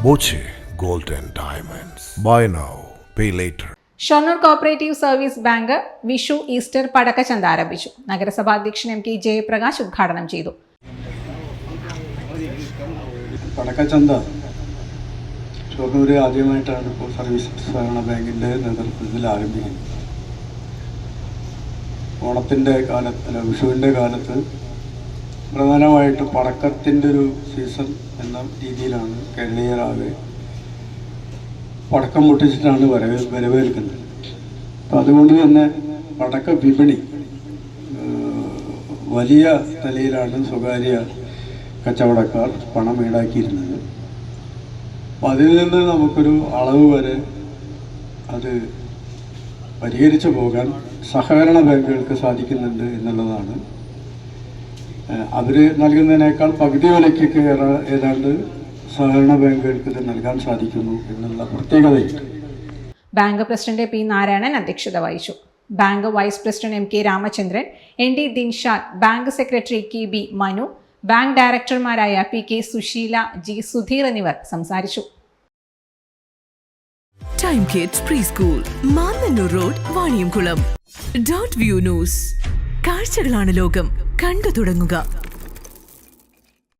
Boche Gold and Diamonds. Buy now, pay later. Shoranur cooperative service bank Vishu Easter പടക്കച്ചന്ത ആരംഭിച്ചു. നഗരസഭാ അധ്യക്ഷൻ എം കെ ജയപ്രകാശ് ഉദ്ഘാടനം ചെയ്തു. പടക്കച്ചന്ത ഷൊർണൂർ ആദ്യമായിട്ടാണ് ഇപ്പോൾ സർവീസ് സഹകരണ ബാങ്കിൻ്റെ നേതൃത്വത്തിൽ ആരംഭിക്കുന്നത്. ഓണത്തിൻ്റെ കാലത്ത്, വിഷുവിൻ്റെ കാലത്ത് പ്രധാനമായിട്ട് പടക്കത്തിൻ്റെ ഒരു സീസൺ എന്ന രീതിയിലാണ് കേരളീയരാകെ പടക്കം പൊട്ടിച്ചിട്ടാണ് വരവേൽക്കുന്നത്. അപ്പം അതുകൊണ്ട് തന്നെ പടക്ക വിപണി വലിയ നിലയിലാണ് സ്വകാര്യ കച്ചവടക്കാർ പണം ഈടാക്കിയിരുന്നത്. അപ്പം അതിൽ നിന്ന് നമുക്കൊരു അളവ് വരെ അത് പരിഹരിച്ചു പോകാൻ സഹകരണ ബാങ്കുകൾക്ക് സാധിക്കുന്നുണ്ട് എന്നുള്ളതാണ്. അവർ നൽകുന്നതിനേക്കാൾ പകുതി വിലയ്ക്കൊക്കെ ഏതാണ്ട് സഹകരണ ബാങ്കുകൾക്ക് ഇത് നൽകാൻ സാധിക്കുന്നു എന്നുള്ള പ്രത്യേകതയുണ്ട്. ബാങ്ക് പ്രസിഡന്റ് പി നാരായണൻ അധ്യക്ഷത വഹിച്ചു. Bank vice president M K Ramachandran, N D Dinshad, bank secretary K B Manu, bank ഡയറക്ടർമാരായ P K Susheela, G Sudheer എന്നിവർ സംസാരിച്ചു. Time kids preschool, Mannannur road, Vaniyamkulam. .view news. കാഴ്ചകളാണ് ലോകം, കണ്ടു തുടങ്ങുക.